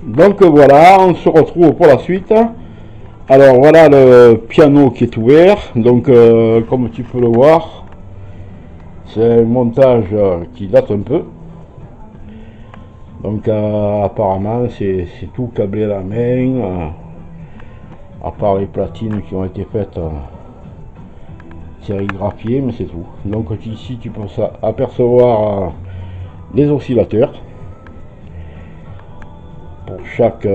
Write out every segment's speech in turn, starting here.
Donc voilà, on se retrouve pour la suite. Alors voilà le piano qui est ouvert. Donc comme tu peux le voir, c'est un montage qui date un peu. Donc apparemment c'est tout câblé à la main, à part les platines qui ont été faites sérigraphiées, mais c'est tout. Donc ici tu peux apercevoir les oscillateurs pour chaque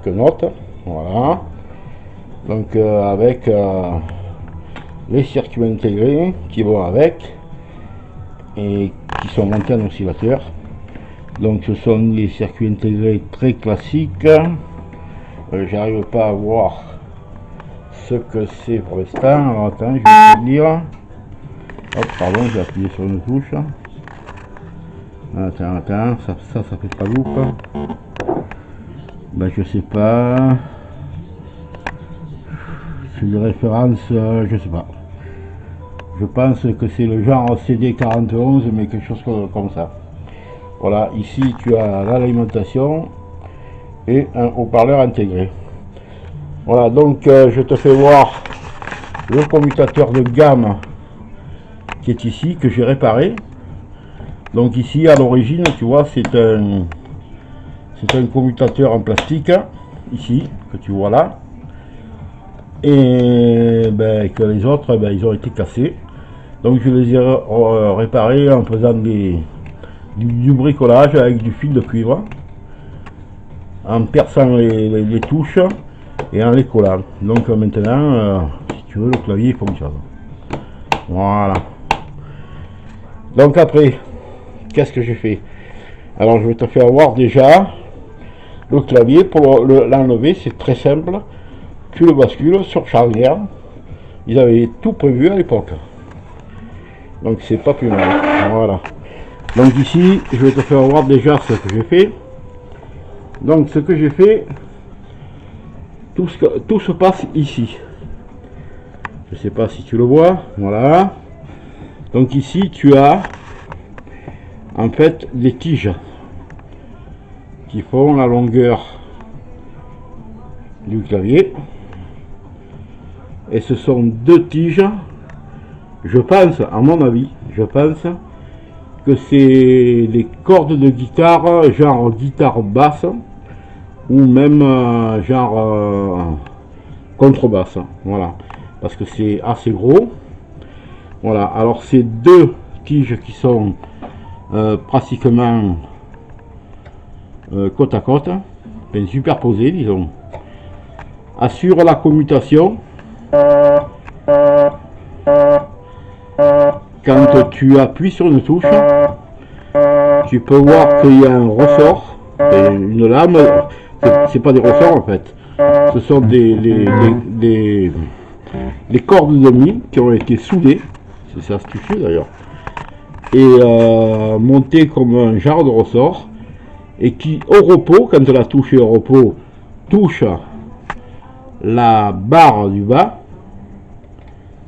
note. Voilà. Donc avec les circuits intégrés qui vont avec et qui sont montés en oscillateur. Donc ce sont des circuits intégrés très classiques. J'arrive pas à voir ce que c'est pour l'instant. Alors attends, je vais te dire. Hop, pardon, j'ai appuyé sur une touche. Attends, ça fait pas loupe. Ben je sais pas. C'est une référence, je sais pas. Je pense que c'est le genre CD41, mais quelque chose comme ça. Voilà, ici tu as l'alimentation et un haut-parleur intégré. Voilà, donc je te fais voir le commutateur de gamme qui est ici, que j'ai réparé. Donc ici à l'origine, tu vois, c'est un commutateur en plastique, ici, que tu vois là. Et ben, que les autres, ben, ils ont été cassés. Donc je les ai réparés en faisant du bricolage avec du fil de cuivre, en perçant les touches et en les collant. Donc maintenant, si tu veux, le clavier fonctionne. Voilà. Donc après, qu'est-ce que j'ai fait? Alors je vais te faire voir déjà le clavier. Pour l'enlever, c'est très simple. Tu le bascules sur charnière. Ils avaient tout prévu à l'époque. Donc c'est pas plus mal. Voilà. Donc ici, je vais te faire voir déjà ce que j'ai fait. Donc ce que j'ai fait, tout se passe ici. Je sais pas si tu le vois. Voilà. Donc ici, tu as en fait des tiges qui font la longueur du clavier. Et ce sont deux tiges. Je pense, à mon avis, je pense que c'est des cordes de guitare, genre guitare basse, ou même genre contrebasse. Voilà, parce que c'est assez gros. Voilà, alors ces deux tiges qui sont pratiquement côte à côte, bien superposées, disons, assurent la commutation. Quand tu appuies sur une touche, tu peux voir qu'il y a un ressort, une lame. C'est pas des ressorts en fait, ce sont des cordes de mi qui ont été soudées, c'est astucieux d'ailleurs, et montées comme un genre de ressort, et qui au repos, quand la touche est au repos, touche la barre du bas,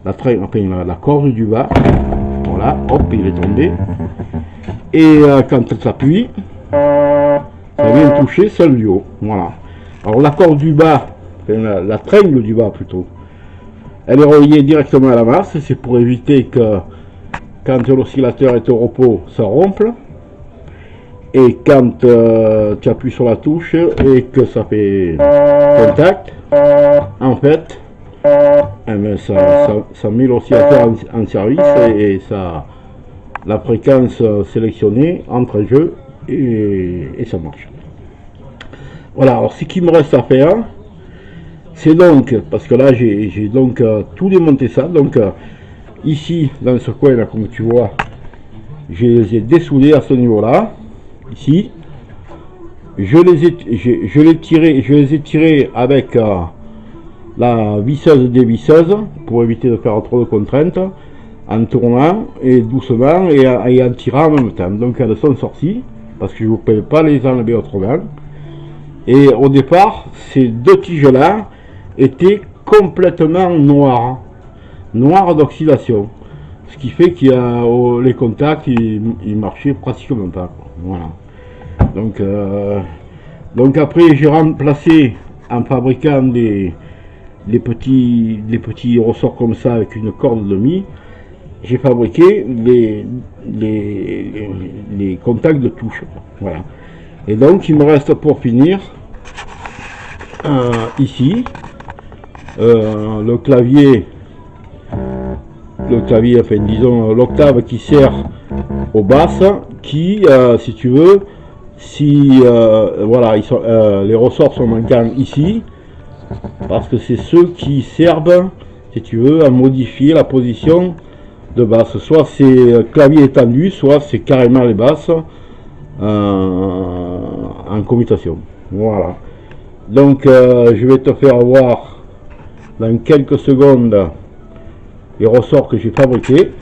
la corde du bas. Voilà, hop, il est tombé. Et quand elle s'appuie, ça vient toucher celle du haut. Voilà. Alors la corde du bas, la tringle du bas plutôt, elle est reliée directement à la masse. C'est pour éviter que quand l'oscillateur est au repos, ça ronfle. Et quand tu appuies sur la touche et que ça fait contact, en fait, ça met l'oscillateur en service, et ça, la fréquence sélectionnée entre en jeu, et ça marche. Voilà, alors ce qu'il me reste à faire, c'est donc, parce que là j'ai donc tout démonté ça, donc ici dans ce coin là, comme tu vois, je les ai dessoudés à ce niveau là, ici, je les ai tirés avec la visseuse dévisseuse pour éviter de faire trop de contraintes, en tournant et doucement et en tirant en même temps. Donc elles sont sorties parce que je ne pouvais pas les enlever autrement. Et au départ, ces deux tiges là étaient complètement noires d'oxydation, ce qui fait qu'il y a les contacts, ils marchaient pratiquement pas. Voilà. Donc Donc après j'ai remplacé en fabriquant des petits ressorts comme ça avec une corde de mie, j'ai fabriqué les contacts de touche. Voilà. Et donc il me reste pour finir ici le clavier, enfin disons l'octave qui sert aux basses, qui si tu veux, si voilà, les ressorts sont manquants ici, parce que c'est ceux qui servent, si tu veux, à modifier la position de basse. Soit c'est clavier étendu, soit c'est carrément les basses en commutation. Voilà. Donc je vais te faire voir dans quelques secondes les ressorts que j'ai fabriqués.